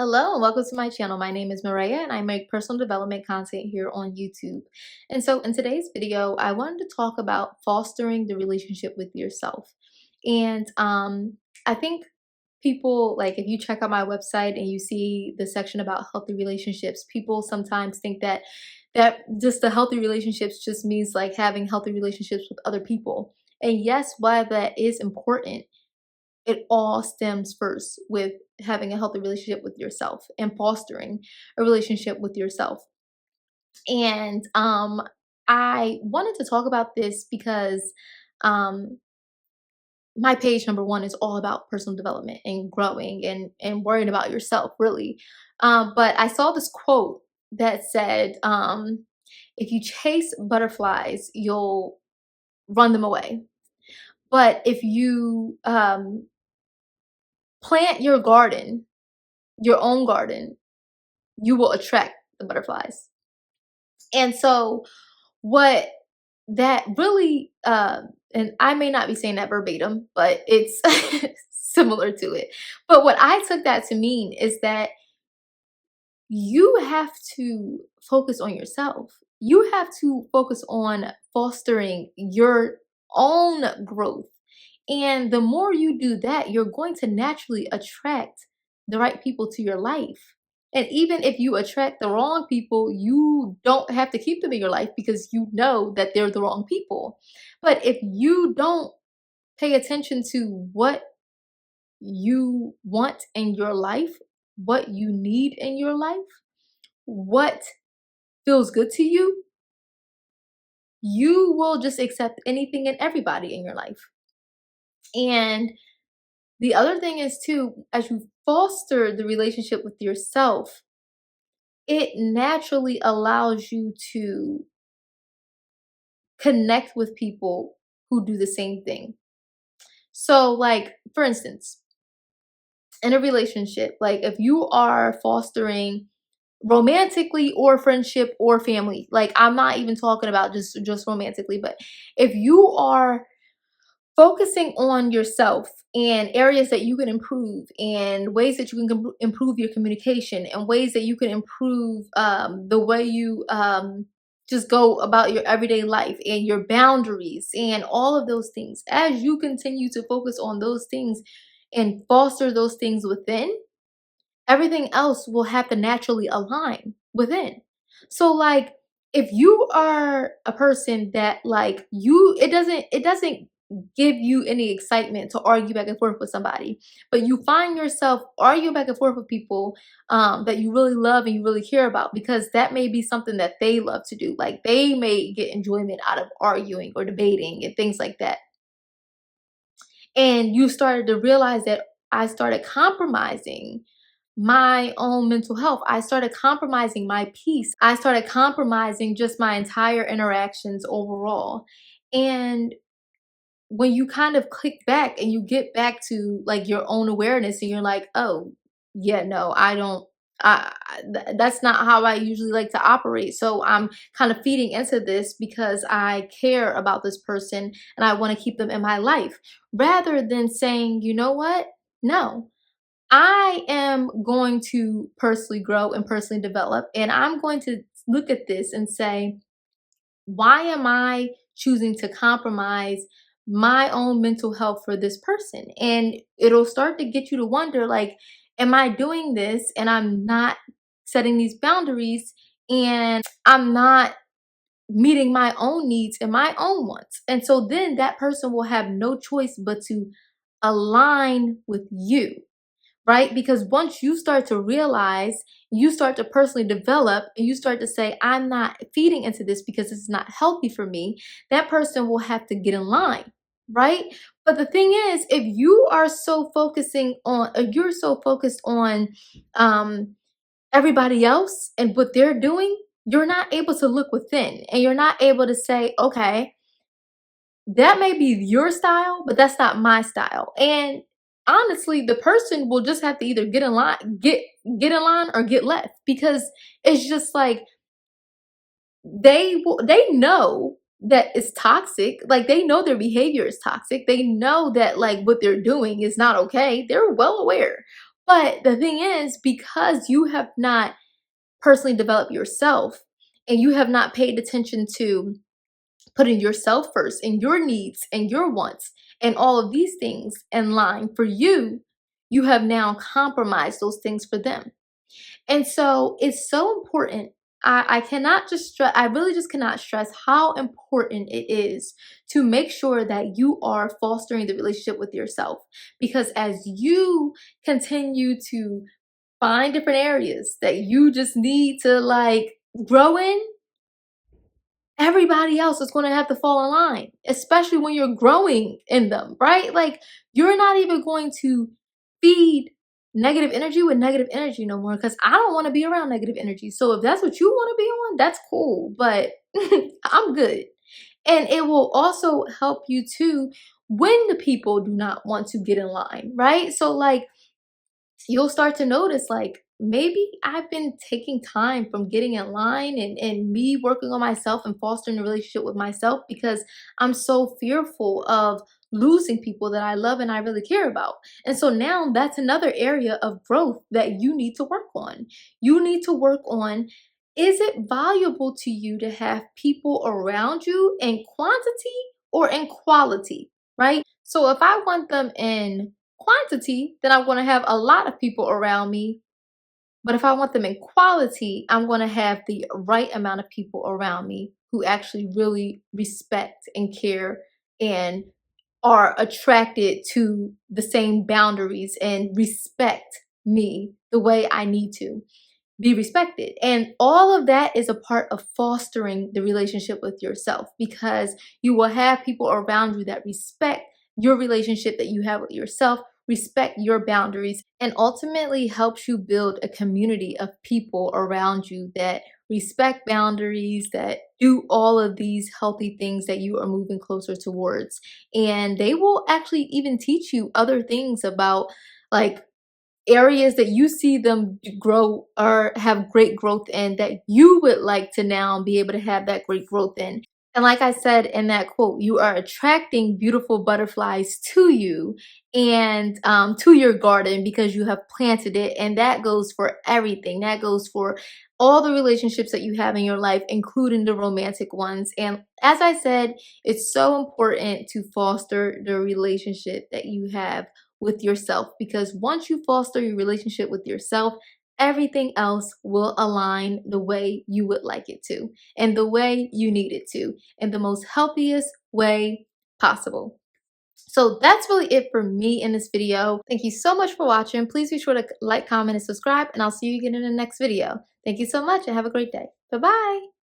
Hello and welcome to my channel. My name is Maria and I make personal development content here on YouTube. And so in today's video, I wanted to talk about fostering the relationship with yourself. And I think people, like, if you check out my website and you see the section about healthy relationships, people sometimes think that just the healthy relationships just means like having healthy relationships with other people. And yes, while that is important, it all stems first with having a healthy relationship with yourself and fostering a relationship with yourself. And I wanted to talk about this because um my page number one is all about personal development and growing and worrying about yourself really. But I saw this quote that said, if you chase butterflies, you'll run them away. But if you plant your garden, your own garden, you will attract the butterflies. And so what that really and I may not be saying that verbatim, but it's similar to it. But what I took that to mean is that you have to focus on yourself. You have to focus on fostering your own growth. And the more you do that, you're going to naturally attract the right people to your life. And even if you attract the wrong people, you don't have to keep them in your life because you know that they're the wrong people. But if you don't pay attention to what you want in your life, what you need in your life, what feels good to you, you will just accept anything and everybody in your life. And the other thing is too, as you foster the relationship with yourself, it naturally allows you to connect with people who do the same thing. So, like, for instance, in a relationship, like if you are fostering romantically or friendship or family, like I'm not even talking about just romantically, but if you are focusing on yourself and areas that you can improve and ways that you can improve your communication and ways that you can improve the way you just go about your everyday life and your boundaries and all of those things, as you continue to focus on those things and foster those things within, everything else will have to naturally align within. So like if you are a person that like you it doesn't give you any excitement to argue back and forth with somebody, but you find yourself arguing back and forth with people that you really love and you really care about, because that may be something that they love to do. Like they may get enjoyment out of arguing or debating and things like that. And you started to realize that I started compromising my own mental health. I started compromising my peace. I started compromising just my entire interactions overall. And when you kind of click back and you get back to like your own awareness and you're like, oh, yeah, no, I don't. That's not how I usually like to operate. So I'm kind of feeding into this because I care about this person and I want to keep them in my life, rather than saying, you know what? No, I am going to personally grow and personally develop, and I'm going to look at this and say, why am I choosing to compromise my own mental health for this person? And it'll start to get you to wonder, like, am I doing this and I'm not setting these boundaries and I'm not meeting my own needs and my own wants? And so then that person will have no choice but to align with you, right? Because once you start to realize, you start to personally develop, and you start to say, I'm not feeding into this because it's not healthy for me, that person will have to get in line, right? But the thing is, if you are so focusing on, you're so focused on everybody else and what they're doing, you're not able to look within and you're not able to say, okay, that may be your style, but that's not my style. And honestly, the person will just have to either get in line, get in line or get left, because it's just like they know that it's toxic. Like they know their behavior is toxic. They know that like what they're doing is not okay. They're well aware. But the thing is, because you have not personally developed yourself and you have not paid attention to putting yourself first and your needs and your wants and all of these things in line for you, you have now compromised those things for them. And so it's so important. I cannot just stress, I really just cannot stress how important it is to make sure that you are fostering the relationship with yourself. Because as you continue to find different areas that you just need to like grow in, everybody else is going to have to fall in line, especially when you're growing in them, right? Like, you're not even going to feed negative energy with negative energy no more, because I don't want to be around negative energy. So if that's what you want to be on, that's cool, but I'm good. And it will also help you too when the people do not want to get in line, right? So like, you'll start to notice like maybe I've been taking time from getting in line and me working on myself and fostering a relationship with myself because I'm so fearful of losing people that I love and I really care about. And so now that's another area of growth that you need to work on. You need to work on, is it valuable to you to have people around you in quantity or in quality, right? So if I want them in quantity, then I'm going to have a lot of people around me. But if I want them in quality, I'm going to have the right amount of people around me who actually really respect and care and are attracted to the same boundaries and respect me the way I need to be respected. And all of that is a part of fostering the relationship with yourself, because you will have people around you that respect your relationship that you have with yourself, respect your boundaries, and ultimately helps you build a community of people around you that respect boundaries, that do all of these healthy things that you are moving closer towards. And they will actually even teach you other things about like areas that you see them grow or have great growth in that you would like to now be able to have that great growth in. And like I said in that quote, you are attracting beautiful butterflies to you and to your garden because you have planted it. And that goes for everything. That goes for all the relationships that you have in your life, including the romantic ones. And as I said, it's so important to foster the relationship that you have with yourself, because once you foster your relationship with yourself, everything else will align the way you would like it to and the way you need it to in the most healthiest way possible. So that's really it for me in this video. Thank you so much for watching. Please be sure to like, comment, and subscribe, and I'll see you again in the next video. Thank you so much and have a great day. Bye-bye.